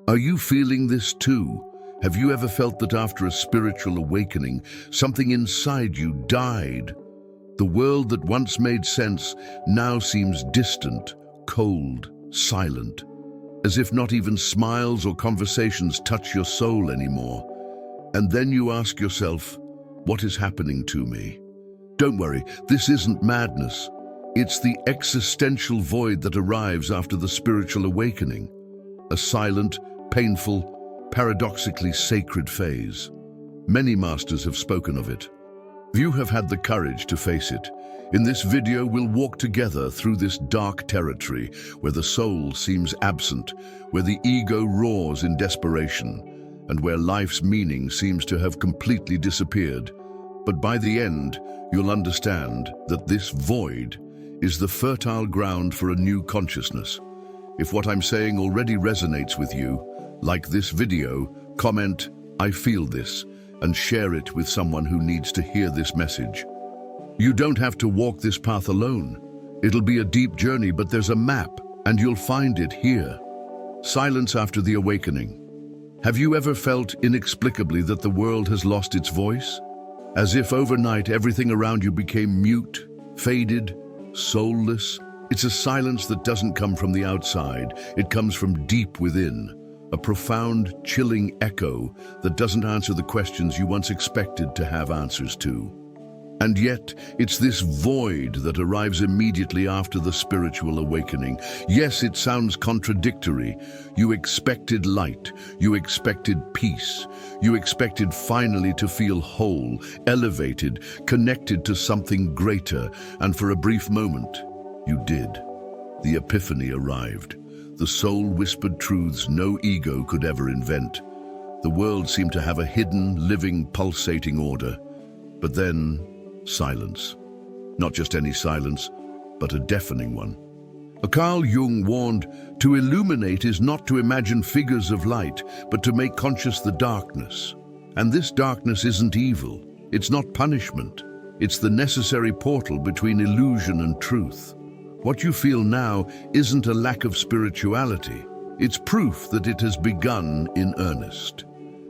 Are you feeling this too? Have you ever felt that after a spiritual awakening, something inside you died? The world that once made sense now seems distant, cold, silent, as if not even smiles or conversations touch your soul anymore. And then you ask yourself, what is happening to me? Don't worry, this isn't madness. It's the existential void that arrives after the spiritual awakening. A silent, painful, paradoxically sacred phase. Many masters have spoken of it. You have had the courage to face it. In this video, we'll walk together through this dark territory where the soul seems absent, where the ego roars in desperation, and where life's meaning seems to have completely disappeared. But by the end, you'll understand that this void is the fertile ground for a new consciousness. If what I'm saying already resonates with you, like this video, comment, "I feel this," and share it with someone who needs to hear this message. You don't have to walk this path alone. It'll be a deep journey, but there's a map, and you'll find it here. Silence after the awakening. Have you ever felt inexplicably that the world has lost its voice? As if overnight everything around you became mute, faded, soulless? It's a silence that doesn't come from the outside. It comes from deep within. A profound, chilling echo that doesn't answer the questions you once expected to have answers to. And yet, it's this void that arrives immediately after the spiritual awakening. Yes, it sounds contradictory. You expected light, you expected peace, you expected finally to feel whole, elevated, connected to something greater, and for a brief moment, you did. The epiphany arrived. The soul whispered truths no ego could ever invent. The world seemed to have a hidden, living, pulsating order. But then, silence. Not just any silence, but a deafening one. Carl Jung warned, to illuminate is not to imagine figures of light, but to make conscious the darkness. And this darkness isn't evil. It's not punishment. It's the necessary portal between illusion and truth. What you feel now isn't a lack of spirituality. It's proof that it has begun in earnest.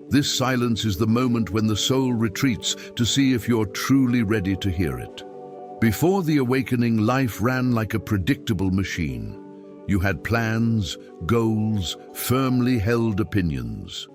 This silence is the moment when the soul retreats to see if you're truly ready to hear it. Before the awakening, life ran like a predictable machine. You had plans, goals, firmly held opinions.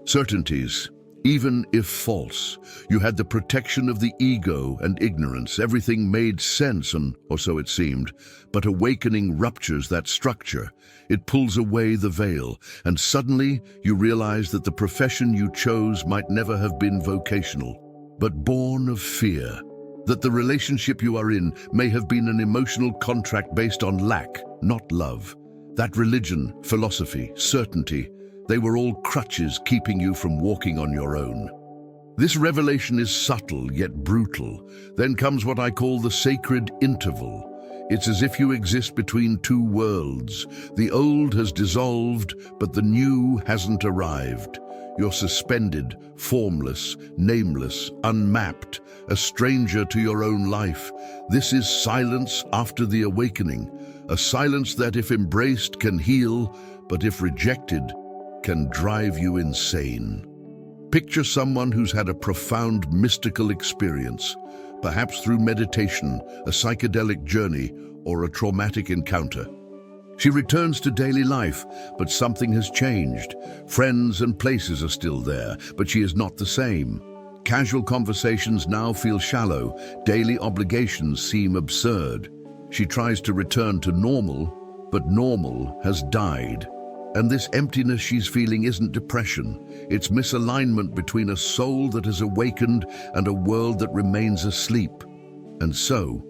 Certainties, even if false. You had the protection of the ego and ignorance. Everything made sense, or so it seemed. But awakening ruptures that structure. It pulls away the veil, and suddenly you realize that the profession you chose might never have been vocational, but born of fear. That the relationship you are in may have been an emotional contract based on lack, not love. That religion, philosophy, certainty, they were all crutches keeping you from walking on your own. This revelation is subtle yet brutal. Then comes what I call the sacred interval. It's as if you exist between two worlds. The old has dissolved, but the new hasn't arrived. You're suspended, formless, nameless, unmapped, a stranger to your own life. This is silence after the awakening, a silence that if embraced can heal, but if rejected, can drive you insane. Picture someone who's had a profound mystical experience, perhaps through meditation, a psychedelic journey, or a traumatic encounter. She returns to daily life, but something has changed. Friends and places are still there, but she is not the same. Casual conversations now feel shallow. Daily obligations seem absurd. She tries to return to normal, but normal has died. And this emptiness she's feeling isn't depression. It's misalignment between a soul that has awakened and a world that remains asleep. And so,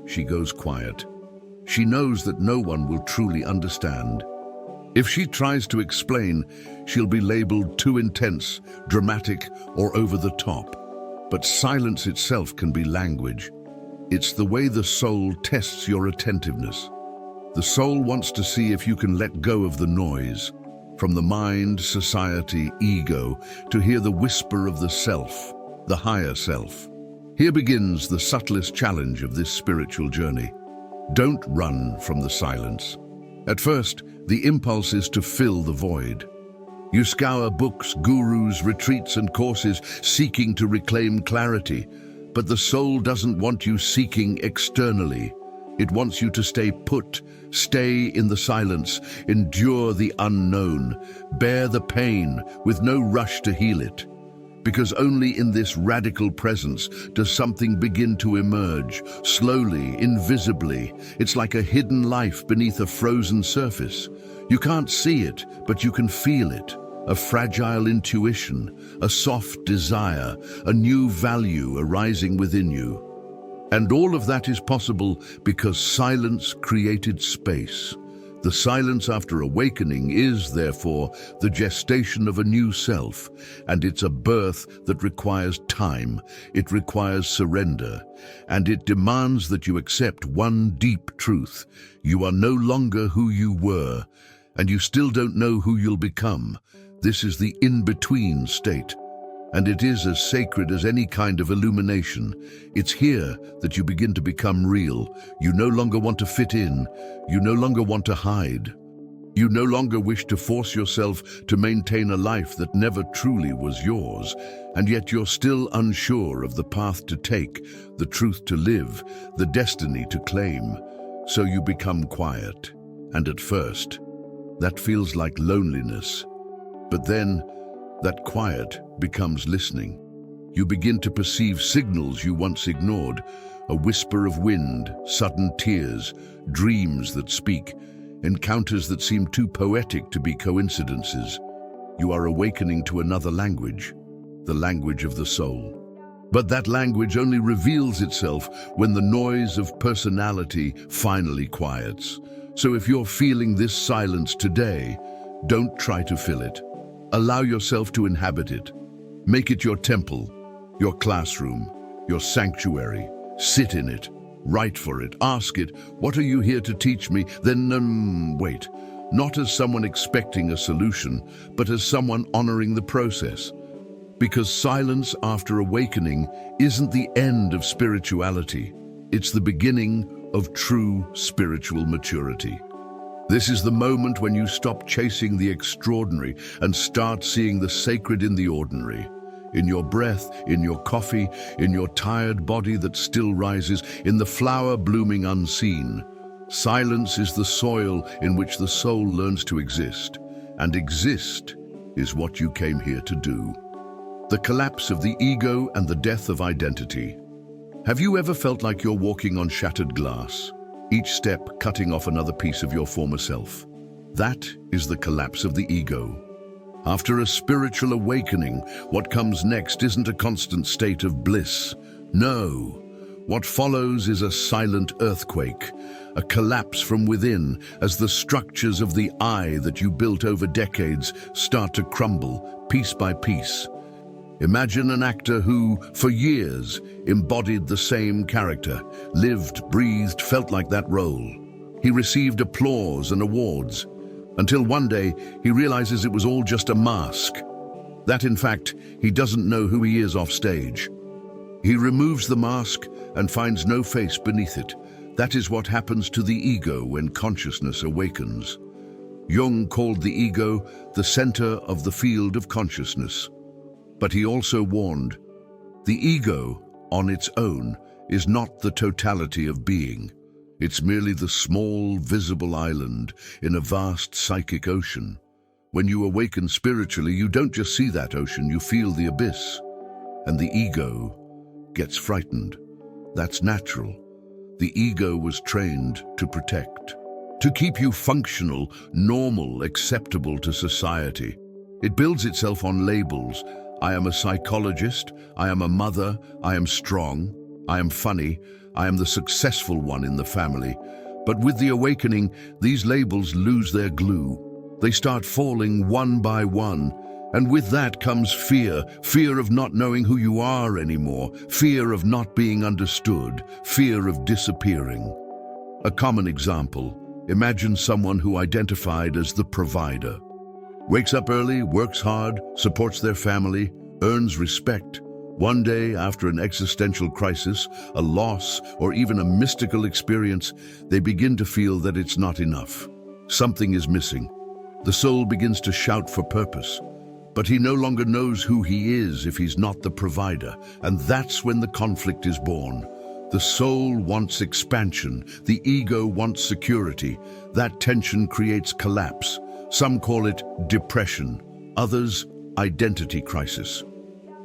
she goes quiet. She knows that no one will truly understand. If she tries to explain, she'll be labeled too intense, dramatic, or over the top. But silence itself can be language. It's the way the soul tests your attentiveness. The soul wants to see if you can let go of the noise, from the mind, society, ego, to hear the whisper of the self, the higher self. Here begins the subtlest challenge of this spiritual journey. Don't run from the silence. At first, the impulse is to fill the void. You scour books, gurus, retreats and courses seeking to reclaim clarity. But the soul doesn't want you seeking externally. It wants you to stay put, stay in the silence, endure the unknown, bear the pain with no rush to heal it. Because only in this radical presence does something begin to emerge, slowly, invisibly. It's like a hidden life beneath a frozen surface. You can't see it, but you can feel it. A fragile intuition, a soft desire, a new value arising within you. And all of that is possible because silence created space. The silence after awakening is, therefore, the gestation of a new self, and it's a birth that requires time, it requires surrender, and it demands that you accept one deep truth. You are no longer who you were, and you still don't know who you'll become. This is the in-between state, and it is as sacred as any kind of illumination. It's here that you begin to become real. You no longer want to fit in. You no longer want to hide. You no longer wish to force yourself to maintain a life that never truly was yours, and yet you're still unsure of the path to take, the truth to live, the destiny to claim. So you become quiet, and at first, that feels like loneliness. But then, that quiet becomes listening. You begin to perceive signals you once ignored, a whisper of wind, sudden tears, dreams that speak, encounters that seem too poetic to be coincidences. You are awakening to another language, the language of the soul. But that language only reveals itself when the noise of personality finally quiets. So if you're feeling this silence today, don't try to fill it. Allow yourself to inhabit it. Make it your temple, your classroom, your sanctuary. Sit in it, write for it, ask it, what are you here to teach me? Then, wait, not as someone expecting a solution, but as someone honoring the process. Because silence after awakening isn't the end of spirituality. It's the beginning of true spiritual maturity. This is the moment when you stop chasing the extraordinary and start seeing the sacred in the ordinary. In your breath, in your coffee, in your tired body that still rises, in the flower blooming unseen. Silence is the soil in which the soul learns to exist, and exist is what you came here to do. The collapse of the ego and the death of identity. Have you ever felt like you're walking on shattered glass, each step cutting off another piece of your former self? That is the collapse of the ego. After a spiritual awakening, what comes next isn't a constant state of bliss. No, what follows is a silent earthquake, a collapse from within as the structures of the I that you built over decades start to crumble, piece by piece. Imagine an actor who, for years, embodied the same character, lived, breathed, felt like that role. He received applause and awards, until one day he realizes it was all just a mask. That, in fact, he doesn't know who he is off stage. He removes the mask and finds no face beneath it. That is what happens to the ego when consciousness awakens. Jung called the ego the center of the field of consciousness. But he also warned, the ego, on its own, is not the totality of being. It's merely the small, visible island in a vast psychic ocean. When you awaken spiritually, you don't just see that ocean, you feel the abyss. And the ego gets frightened. That's natural. The ego was trained to protect, to keep you functional, normal, acceptable to society. It builds itself on labels. I am a psychologist, I am a mother, I am strong, I am funny, I am the successful one in the family. But with the awakening, these labels lose their glue. They start falling one by one. And with that comes fear, fear of not knowing who you are anymore, fear of not being understood, fear of disappearing. A common example, imagine someone who identified as the provider. Wakes up early, works hard, supports their family, earns respect. One day, after an existential crisis, a loss, or even a mystical experience, they begin to feel that it's not enough. Something is missing. The soul begins to shout for purpose, but he no longer knows who he is if he's not the provider, and that's when the conflict is born. The soul wants expansion, the ego wants security. That tension creates collapse. Some call it depression, others identity crisis.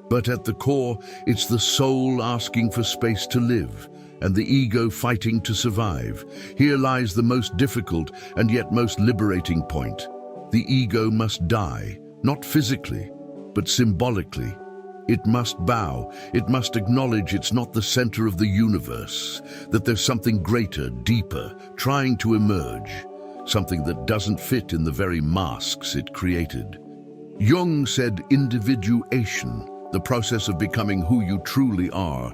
But at the core, it's the soul asking for space to live, and the ego fighting to survive. Here lies the most difficult and yet most liberating point. The ego must die, not physically, but symbolically. It must bow. It must acknowledge it's not the center of the universe, that there's something greater, deeper, trying to emerge, something that doesn't fit in the very masks it created. Jung said individuation, the process of becoming who you truly are,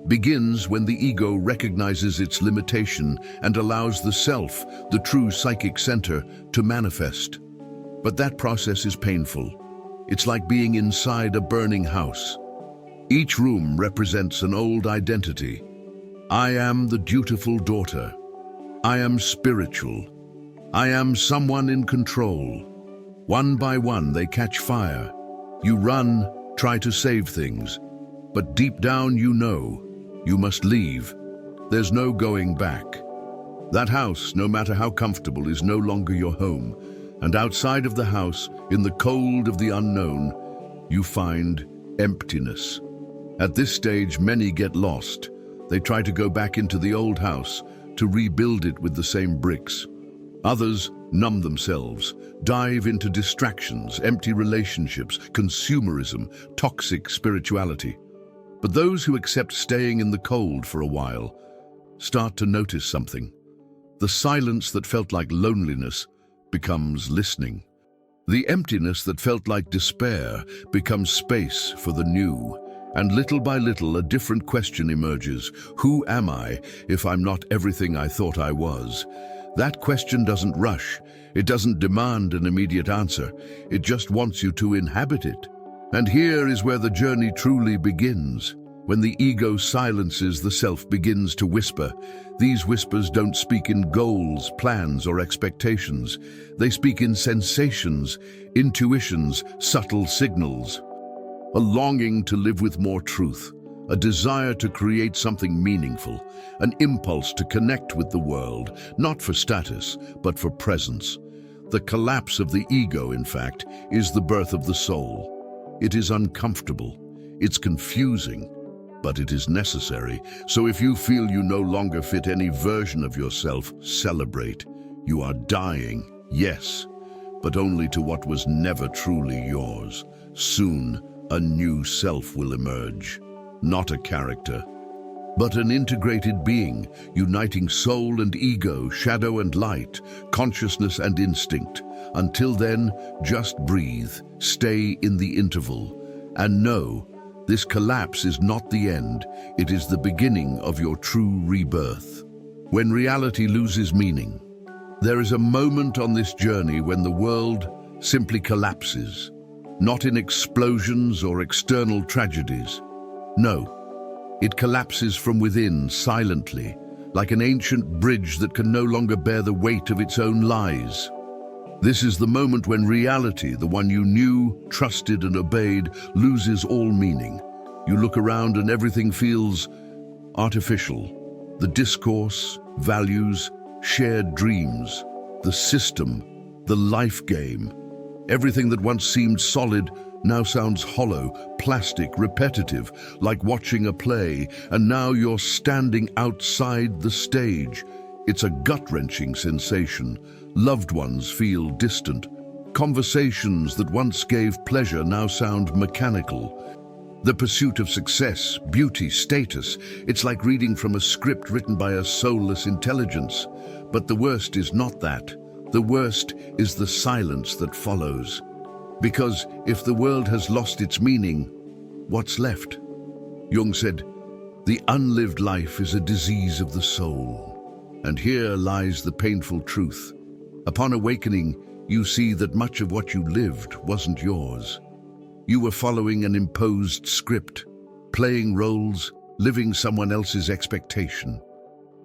begins when the ego recognizes its limitation and allows the self, the true psychic center, to manifest. But that process is painful. It's like being inside a burning house. Each room represents an old identity. I am the dutiful daughter. I am spiritual. I am someone in control. One by one, they catch fire. You run, try to save things, but deep down you know you must leave. There's no going back. That house, no matter how comfortable, is no longer your home. And outside of the house, in the cold of the unknown, you find emptiness. At this stage, many get lost. They try to go back into the old house, to rebuild it with the same bricks. Others numb themselves, dive into distractions, empty relationships, consumerism, toxic spirituality. But those who accept staying in the cold for a while start to notice something. The silence that felt like loneliness becomes listening. The emptiness that felt like despair becomes space for the new. And little by little, a different question emerges. Who am I if I'm not everything I thought I was? That question doesn't rush. It doesn't demand an immediate answer. It just wants you to inhabit it. And here is where the journey truly begins. When the ego silences, the self begins to whisper. These whispers don't speak in goals, plans, or expectations. They speak in sensations, intuitions, subtle signals. A longing to live with more truth, a desire to create something meaningful, an impulse to connect with the world, not for status, but for presence. The collapse of the ego, in fact, is the birth of the soul. It is uncomfortable, it's confusing, but it is necessary. So if you feel you no longer fit any version of yourself, celebrate. You are dying, yes, but only to what was never truly yours. Soon, a new self will emerge. Not a character, but an integrated being, uniting soul and ego, shadow and light, consciousness and instinct. Until then, just breathe, stay in the interval, and know this collapse is not the end, it is the beginning of your true rebirth. When reality loses meaning, there is a moment on this journey when the world simply collapses, not in explosions or external tragedies. No, it collapses from within, silently, like an ancient bridge that can no longer bear the weight of its own lies. This is the moment when reality, the one you knew, trusted, and obeyed, loses all meaning. You look around and everything feels artificial. The discourse, values, shared dreams, the system, the life game. Everything that once seemed solid now sounds hollow, plastic, repetitive, like watching a play, and now you're standing outside the stage. It's a gut-wrenching sensation. Loved ones feel distant. Conversations that once gave pleasure now sound mechanical. The pursuit of success, beauty, status, it's like reading from a script written by a soulless intelligence. But the worst is not that. The worst is the silence that follows. Because if the world has lost its meaning, what's left? Jung said, the unlived life is a disease of the soul. And here lies the painful truth. Upon awakening, you see that much of what you lived wasn't yours. You were following an imposed script, playing roles, living someone else's expectation.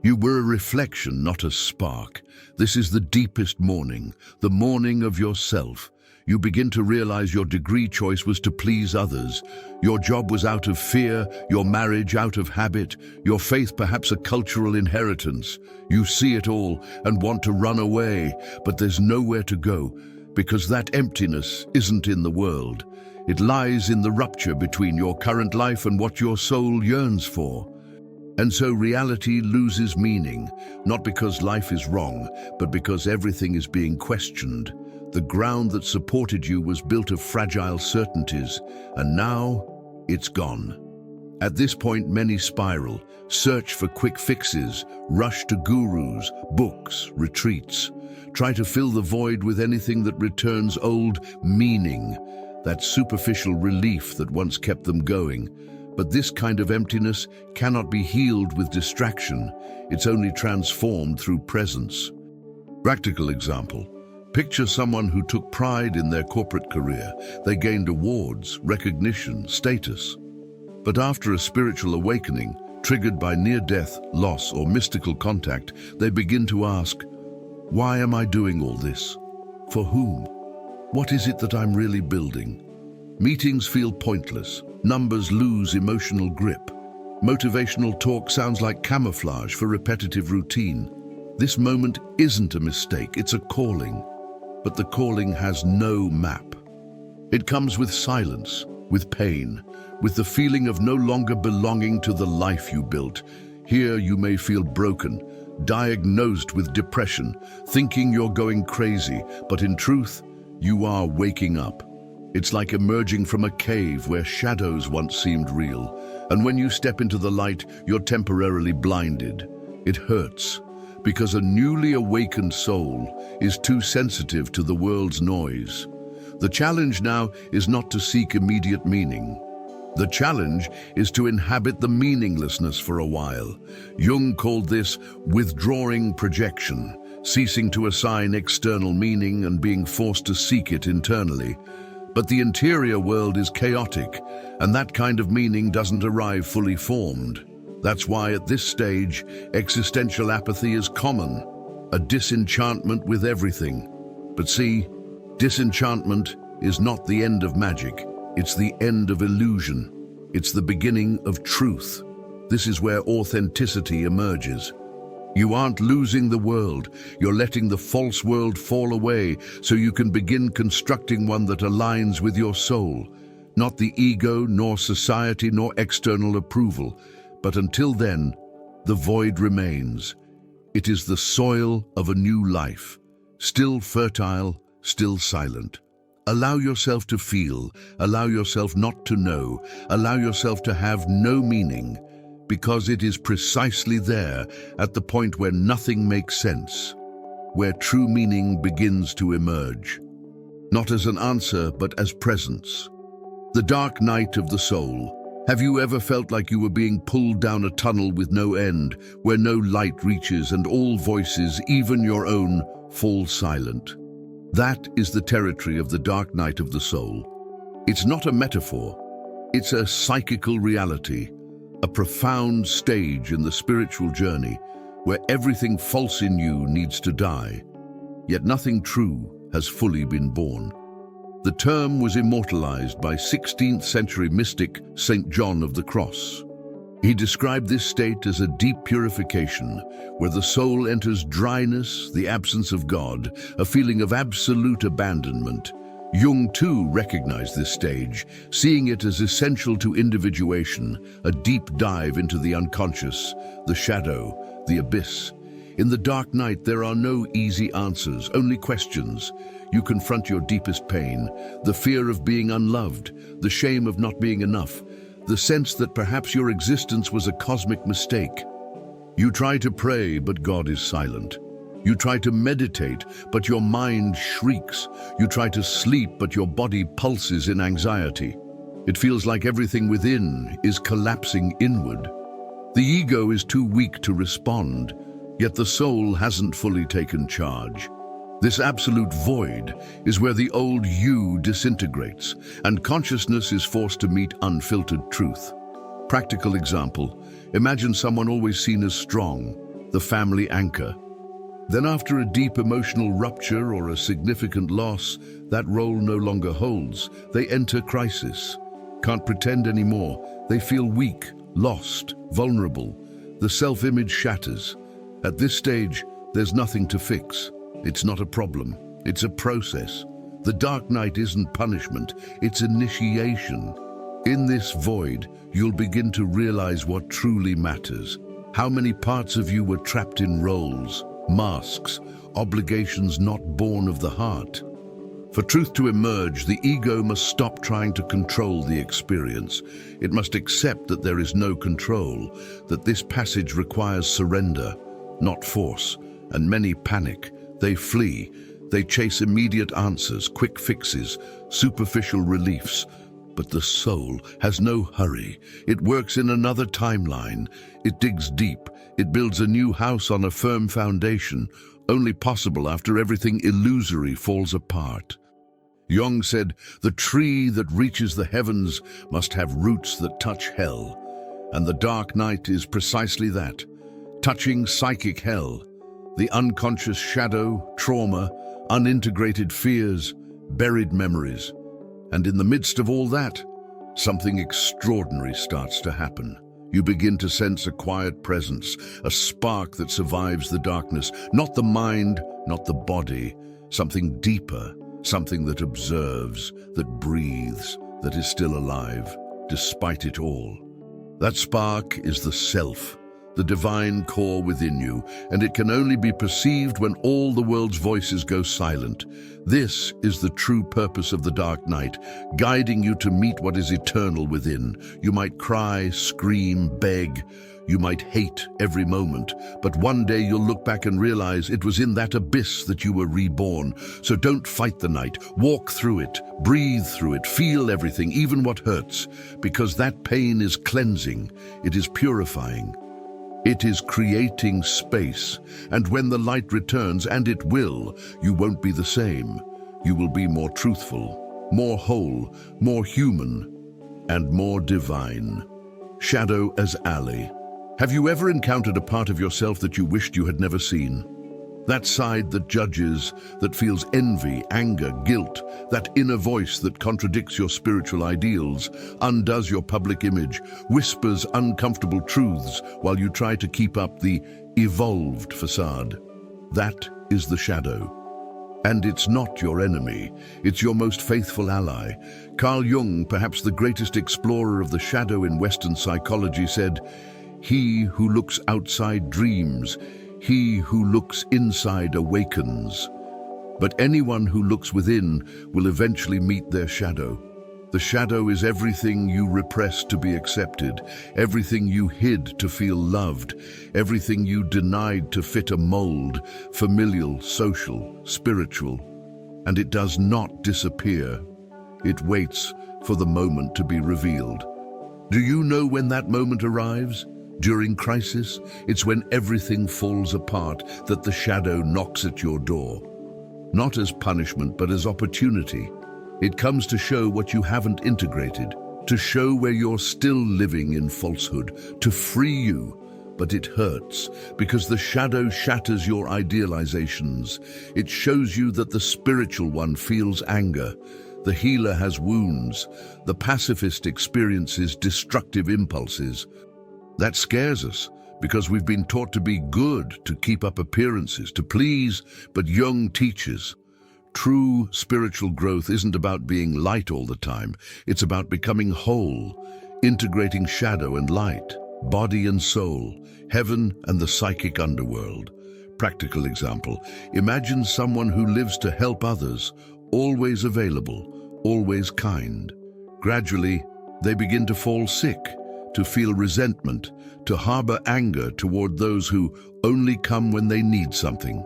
You were a reflection, not a spark. This is the deepest mourning, the mourning of yourself. You begin to realize your degree choice was to please others. Your job was out of fear, your marriage out of habit, your faith perhaps a cultural inheritance. You see it all and want to run away, but there's nowhere to go, because that emptiness isn't in the world. It lies in the rupture between your current life and what your soul yearns for. And so reality loses meaning, not because life is wrong, but because everything is being questioned. The ground that supported you was built of fragile certainties, and now it's gone. At this point, many spiral, search for quick fixes, rush to gurus, books, retreats, try to fill the void with anything that returns old meaning, that superficial relief that once kept them going. But this kind of emptiness cannot be healed with distraction. It's only transformed through presence. Practical example. Picture someone who took pride in their corporate career. They gained awards, recognition, status. But after a spiritual awakening, triggered by near-death, loss, or mystical contact, they begin to ask, why am I doing all this? For whom? What is it that I'm really building? Meetings feel pointless. Numbers lose emotional grip. Motivational talk sounds like camouflage for repetitive routine. This moment isn't a mistake, it's a calling. But the calling has no map. It comes with silence, with pain, with the feeling of no longer belonging to the life you built. Here you may feel broken, diagnosed with depression, thinking you're going crazy, but in truth, you are waking up. It's like emerging from a cave where shadows once seemed real, and when you step into the light, you're temporarily blinded. It hurts, because a newly awakened soul is too sensitive to the world's noise. The challenge now is not to seek immediate meaning. The challenge is to inhabit the meaninglessness for a while. Jung called this withdrawing projection, ceasing to assign external meaning and being forced to seek it internally. But the interior world is chaotic, and that kind of meaning doesn't arrive fully formed. That's why at this stage, existential apathy is common, a disenchantment with everything. But see, disenchantment is not the end of magic. It's the end of illusion. It's the beginning of truth. This is where authenticity emerges. You aren't losing the world. You're letting the false world fall away so you can begin constructing one that aligns with your soul. Not the ego, nor society, nor external approval. But until then, the void remains. It is the soil of a new life, still fertile, still silent. Allow yourself to feel, allow yourself not to know, allow yourself to have no meaning, because it is precisely there, at the point where nothing makes sense, where true meaning begins to emerge. Not as an answer, but as presence. The dark night of the soul. Have you ever felt like you were being pulled down a tunnel with no end, where no light reaches and all voices, even your own, fall silent? That is the territory of the dark night of the soul. It's not a metaphor. It's a psychical reality, a profound stage in the spiritual journey where everything false in you needs to die, yet nothing true has fully been born. The term was immortalized by 16th century mystic St. John of the Cross. He described this state as a deep purification, where the soul enters dryness, the absence of God, a feeling of absolute abandonment. Jung too recognized this stage, seeing it as essential to individuation, a deep dive into the unconscious, the shadow, the abyss. In the dark night, there are no easy answers, only questions. You confront your deepest pain, the fear of being unloved, the shame of not being enough, the sense that perhaps your existence was a cosmic mistake. You try to pray, but God is silent. You try to meditate, but your mind shrieks. You try to sleep, but your body pulses in anxiety. It feels like everything within is collapsing inward. The ego is too weak to respond, yet the soul hasn't fully taken charge. This absolute void is where the old you disintegrates, and consciousness is forced to meet unfiltered truth. Practical example, imagine someone always seen as strong, the family anchor. Then after a deep emotional rupture or a significant loss, that role no longer holds. They enter crisis. Can't pretend anymore. They feel weak, lost, vulnerable. The self-image shatters. At this stage, there's nothing to fix. It's not a problem. It's a process. The dark night isn't punishment, it's initiation. In this void, you'll begin to realize what truly matters. How many parts of you were trapped in roles, masks, obligations not born of the heart. For truth to emerge, the ego must stop trying to control the experience. It must accept that there is no control, that this passage requires surrender, not force. And many panic. They flee. They chase immediate answers, quick fixes, superficial reliefs. But the soul has no hurry. It works in another timeline. It digs deep. It builds a new house on a firm foundation, only possible after everything illusory falls apart. Jung said, "The tree that reaches the heavens must have roots that touch hell." And the dark night is precisely that, touching psychic hell, the unconscious shadow, trauma, unintegrated fears, buried memories. And in the midst of all that, something extraordinary starts to happen. You begin to sense a quiet presence, a spark that survives the darkness, not the mind, not the body, something deeper, something that observes, that breathes, that is still alive, despite it all. That spark is the self, the divine core within you, and it can only be perceived when all the world's voices go silent. This is the true purpose of the dark night, guiding you to meet what is eternal within. You might cry, scream, beg. You might hate every moment, but one day you'll look back and realize it was in that abyss that you were reborn. So don't fight the night. Walk through it, breathe through it, feel everything, even what hurts, because that pain is cleansing. It is purifying. It is creating space, and when the light returns, and it will, you won't be the same. You will be more truthful, more whole, more human, and more divine. Shadow as ally. Have you ever encountered a part of yourself that you wished you had never seen? That side that judges, that feels envy, anger, guilt, that inner voice that contradicts your spiritual ideals, undoes your public image, whispers uncomfortable truths while you try to keep up the evolved facade. That is the shadow. And it's not your enemy, it's your most faithful ally. Carl Jung, perhaps the greatest explorer of the shadow in Western psychology, said, "He who looks outside dreams, he who looks inside awakens." But anyone who looks within will eventually meet their shadow. The shadow is everything you repressed to be accepted, everything you hid to feel loved, everything you denied to fit a mold, familial, social, spiritual. And it does not disappear. It waits for the moment to be revealed. Do you know when that moment arrives? During crisis, it's when everything falls apart that the shadow knocks at your door. Not as punishment, but as opportunity. It comes to show what you haven't integrated, to show where you're still living in falsehood, to free you. But it hurts, because the shadow shatters your idealizations. It shows you that the spiritual one feels anger, the healer has wounds, the pacifist experiences destructive impulses. That scares us, because we've been taught to be good, to keep up appearances, to please, but Jung teaches. True spiritual growth isn't about being light all the time. It's about becoming whole, integrating shadow and light, body and soul, heaven and the psychic underworld. Practical example, imagine someone who lives to help others, always available, always kind. Gradually, they begin to fall sick, to feel resentment, to harbor anger toward those who only come when they need something.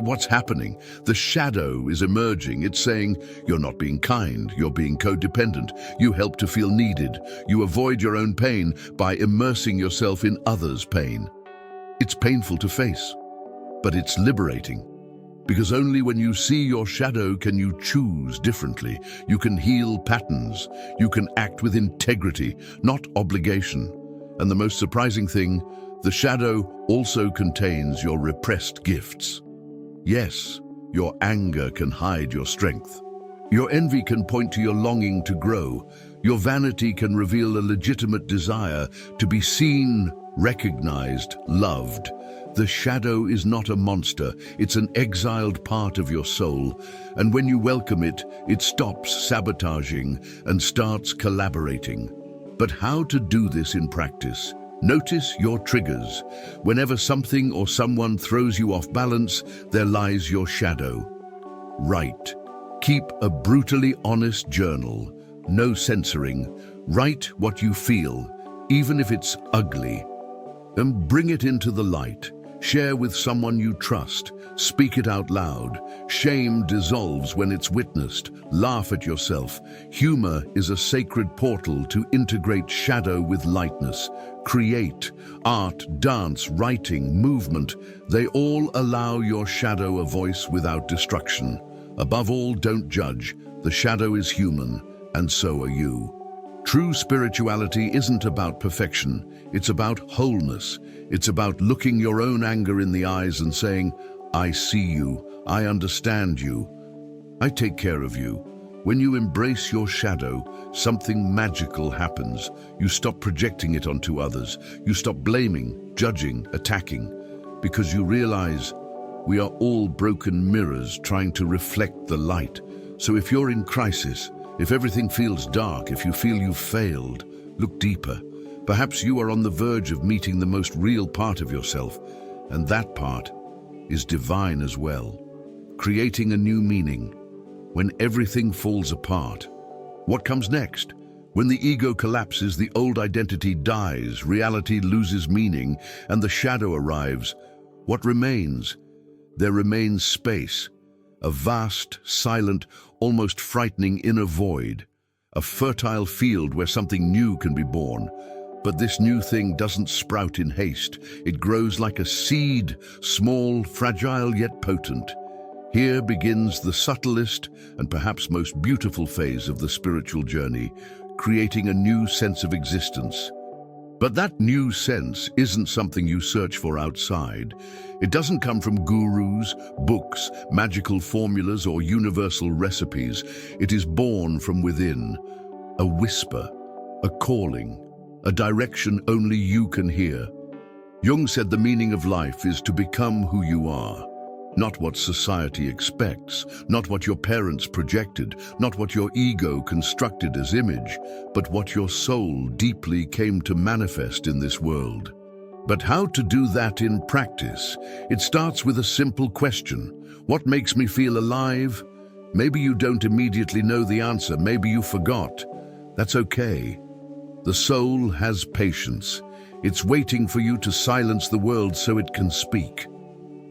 What's happening? The shadow is emerging. It's saying, you're not being kind, you're being codependent. You help to feel needed. You avoid your own pain by immersing yourself in others' pain. It's painful to face, but it's liberating. Because only when you see your shadow can you choose differently. You can heal patterns. You can act with integrity, not obligation. And the most surprising thing, The shadow also contains your repressed gifts. Yes, your anger can hide your strength. Your envy can point to your longing to grow. Your vanity can reveal a legitimate desire to be seen, recognized, loved. The shadow is not a monster, it's an exiled part of your soul, and when you welcome it, it stops sabotaging and starts collaborating. But how to do this in practice? Notice your triggers. Whenever something or someone throws you off balance, there lies your shadow. Write. Keep a brutally honest journal. No censoring. Write what you feel, even if it's ugly. And bring it into the light. Share with someone you trust. Speak it out loud. Shame dissolves when it's witnessed. Laugh at yourself. Humor is a sacred portal to integrate shadow with lightness. Create. Art, dance, writing, movement. They all allow your shadow a voice without destruction. Above all, don't judge. The shadow is human, and so are you. True spirituality isn't about perfection. It's about wholeness. It's about looking your own anger in the eyes and saying, I see you, I understand you, I take care of you. When you embrace your shadow, something magical happens. You stop projecting it onto others. You stop blaming, judging, attacking, because you realize we are all broken mirrors trying to reflect the light. So if you're in crisis, if everything feels dark, if you feel you've failed, look deeper. Perhaps you are on the verge of meeting the most real part of yourself, and that part is divine as well. Creating a new meaning. When everything falls apart, what comes next? When the ego collapses, the old identity dies, reality loses meaning, and the shadow arrives. What remains? There remains space. A vast, silent, almost frightening inner void. A fertile field where something new can be born. But this new thing doesn't sprout in haste. It grows like a seed, small, fragile, yet potent. Here begins the subtlest and perhaps most beautiful phase of the spiritual journey, creating a new sense of existence. But that new sense isn't something you search for outside. It doesn't come from gurus, books, magical formulas, or universal recipes. It is born from within. A whisper, a calling, a direction only you can hear. Jung said the meaning of life is to become who you are. Not what society expects, not what your parents projected, not what your ego constructed as image, but what your soul deeply came to manifest in this world. But how to do that in practice? It starts with a simple question. What makes me feel alive? Maybe you don't immediately know the answer, maybe you forgot. That's okay. The soul has patience. It's waiting for you to silence the world so it can speak.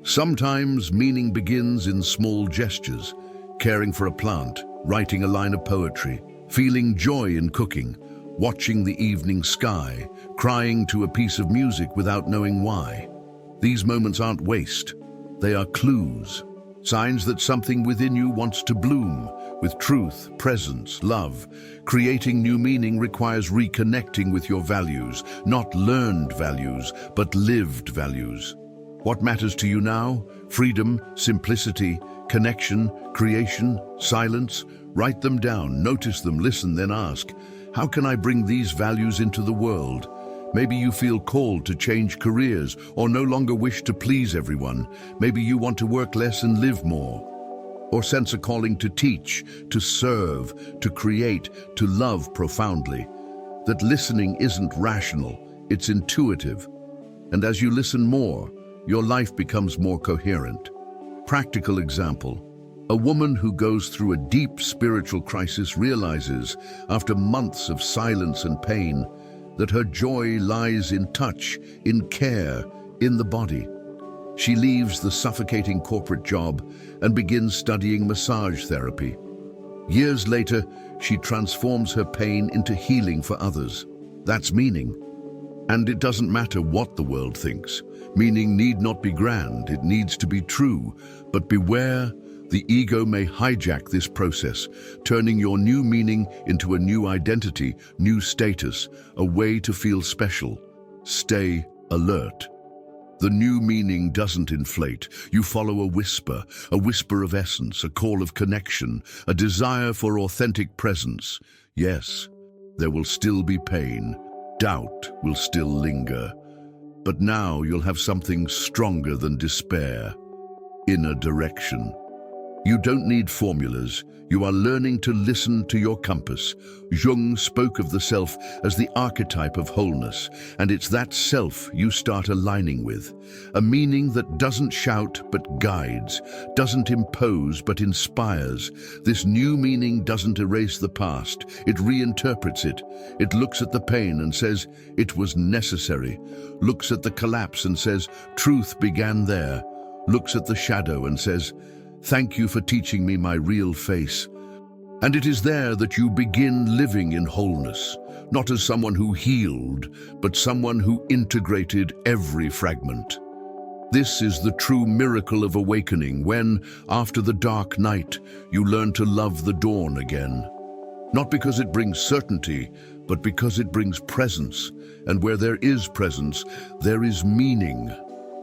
Sometimes meaning begins in small gestures, caring for a plant, writing a line of poetry, feeling joy in cooking, watching the evening sky, crying to a piece of music without knowing why. These moments aren't waste. They are clues, signs that something within you wants to bloom with truth, presence, love. Creating new meaning requires reconnecting with your values, not learned values, but lived values. What matters to you now? Freedom, simplicity, connection, creation, silence? Write them down, notice them, listen, then ask, how can I bring these values into the world? Maybe you feel called to change careers or no longer wish to please everyone. Maybe you want to work less and live more. Or sense a calling to teach, to serve, to create, to love profoundly. That listening isn't rational, it's intuitive. And as you listen more, your life becomes more coherent. Practical example. A woman who goes through a deep spiritual crisis realizes, after months of silence and pain, that her joy lies in touch, in care, in the body. She leaves the suffocating corporate job and begins studying massage therapy. Years later, she transforms her pain into healing for others. That's meaning. And it doesn't matter what the world thinks. Meaning need not be grand, it needs to be true. But beware, the ego may hijack this process, turning your new meaning into a new identity, new status, a way to feel special. Stay alert. The new meaning doesn't inflate. You follow a whisper of essence, a call of connection, a desire for authentic presence. Yes, there will still be pain. Doubt will still linger. But now you'll have something stronger than despair. Inner direction. You don't need formulas. You are learning to listen to your compass. Jung spoke of the self as the archetype of wholeness, and it's that self you start aligning with. A meaning that doesn't shout but guides, doesn't impose but inspires. This new meaning doesn't erase the past, it reinterprets it. It looks at the pain and says, it was necessary. Looks at the collapse and says, truth began there. Looks at the shadow and says, thank you for teaching me my real face. And it is there that you begin living in wholeness, not as someone who healed, but someone who integrated every fragment. This is the true miracle of awakening when, after the dark night, you learn to love the dawn again. Not because it brings certainty, but because it brings presence. And where there is presence, there is meaning.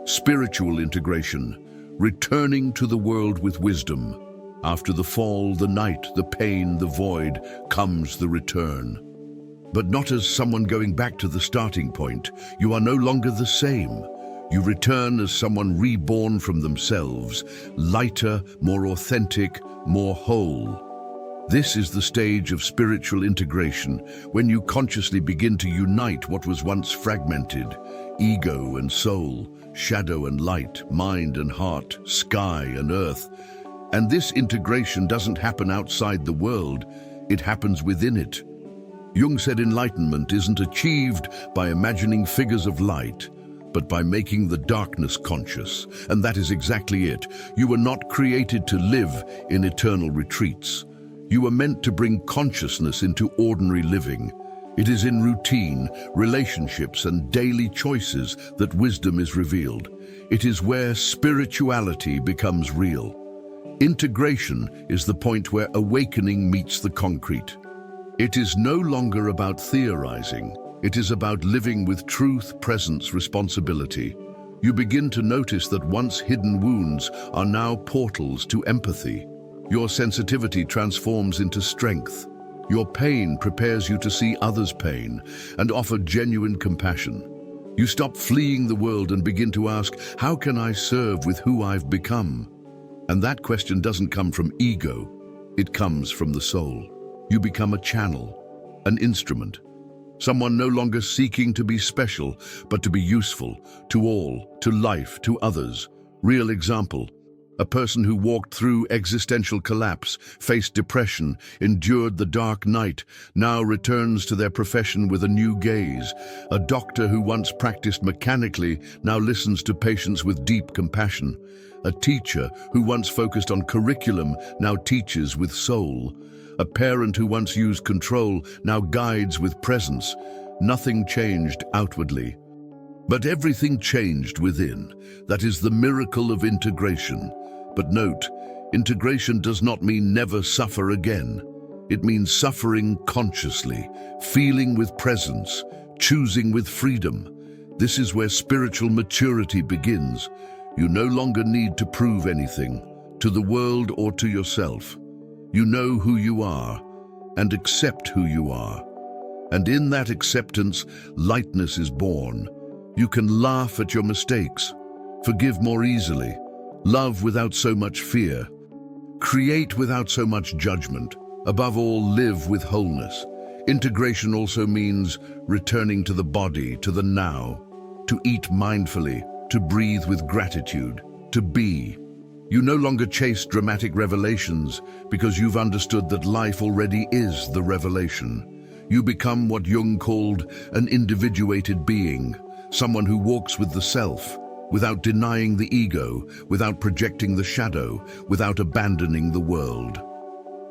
Spiritual integration. Returning to the world with wisdom. After the fall, the night, the pain, the void, comes the return. But not as someone going back to the starting point. You are no longer the same. You return as someone reborn from themselves, lighter, more authentic, more whole. This is the stage of spiritual integration, when you consciously begin to unite what was once fragmented, ego and soul, shadow and light, mind and heart, sky and earth. And this integration doesn't happen outside the world, it happens within it. Jung said enlightenment isn't achieved by imagining figures of light, but by making the darkness conscious. And that is exactly it. You were not created to live in eternal retreats. You were meant to bring consciousness into ordinary living. It is in routine, relationships, and daily choices that wisdom is revealed. It is where spirituality becomes real. Integration is the point where awakening meets the concrete. It is no longer about theorizing. It is about living with truth, presence, responsibility. You begin to notice that once hidden wounds are now portals to empathy. Your sensitivity transforms into strength. Your pain prepares you to see others' pain and offer genuine compassion. You stop fleeing the world and begin to ask, how can I serve with who I've become? And that question doesn't come from ego, it comes from the soul. You become a channel, an instrument, someone no longer seeking to be special, but to be useful, to all, to life, to others. Real example. A person who walked through existential collapse, faced depression, endured the dark night, now returns to their profession with a new gaze. A doctor who once practiced mechanically now listens to patients with deep compassion. A teacher who once focused on curriculum now teaches with soul. A parent who once used control now guides with presence. Nothing changed outwardly, but everything changed within. That is the miracle of integration. But note, integration does not mean never suffer again. It means suffering consciously, feeling with presence, choosing with freedom. This is where spiritual maturity begins. You no longer need to prove anything, to the world or to yourself. You know who you are, and accept who you are. And in that acceptance, lightness is born. You can laugh at your mistakes, forgive more easily, love without so much fear, create without so much judgment, above all, live with wholeness. Integration also means returning to the body, to the now, to eat mindfully, to breathe with gratitude, to be. You no longer chase dramatic revelations because you've understood that life already is the revelation. You become what Jung called an individuated being, someone who walks with the self, without denying the ego, without projecting the shadow, without abandoning the world.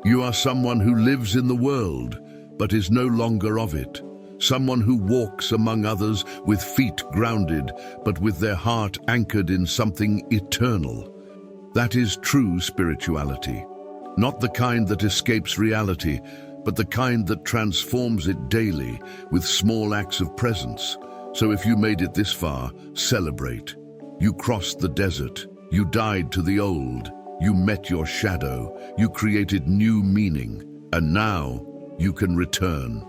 You are someone who lives in the world, but is no longer of it. Someone who walks among others with feet grounded, but with their heart anchored in something eternal. That is true spirituality. Not the kind that escapes reality, but the kind that transforms it daily with small acts of presence. So if you made it this far, celebrate. You crossed the desert. You died to the old. You met your shadow. You created new meaning. And now you can return.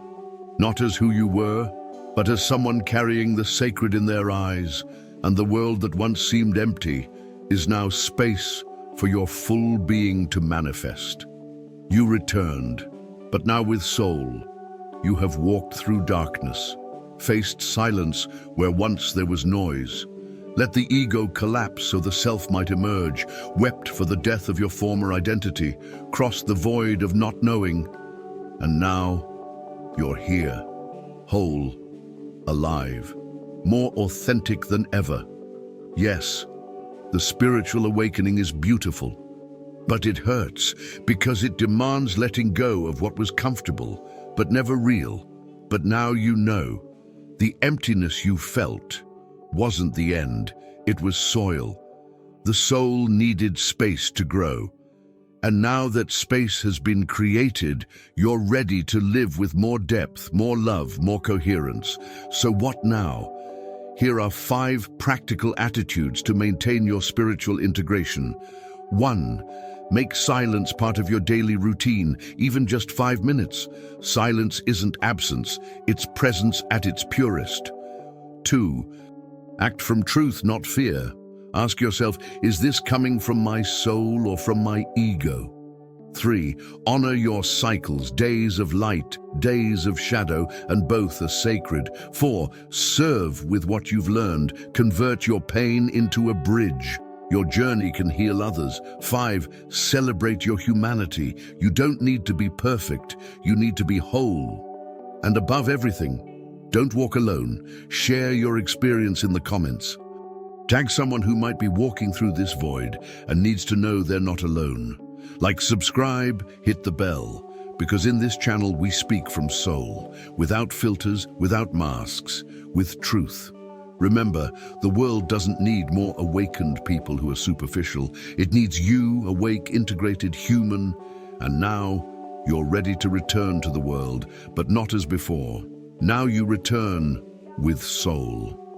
Not as who you were, but as someone carrying the sacred in their eyes, and the world that once seemed empty is now space for your full being to manifest. You returned, but now with soul. You have walked through darkness, faced silence where once there was noise. Let the ego collapse so the self might emerge, wept for the death of your former identity, crossed the void of not knowing, and now you're here, whole, alive, more authentic than ever. Yes, the spiritual awakening is beautiful, but it hurts because it demands letting go of what was comfortable, but never real. But now you know, the emptiness you felt wasn't the end, it was soil. The soul needed space to grow. And now that space has been created, you're ready to live with more depth, more love, more coherence. So what now? Here are 5 practical attitudes to maintain your spiritual integration. 1. Make silence part of your daily routine, even just 5 minutes. Silence isn't absence, it's presence at its purest. 2. Act from truth, not fear. Ask yourself, is this coming from my soul or from my ego? 3. Honor your cycles, days of light, days of shadow, and both are sacred. 4. Serve with what you've learned. Convert your pain into a bridge. Your journey can heal others. 5. Celebrate your humanity. You don't need to be perfect. You need to be whole. And above everything, don't walk alone. Share your experience in the comments. Tag someone who might be walking through this void and needs to know they're not alone. Like, subscribe, hit the bell, because in this channel we speak from soul, without filters, without masks, with truth. Remember, the world doesn't need more awakened people who are superficial. It needs you, awake, integrated, human. And now you're ready to return to the world, but not as before. Now you return with soul.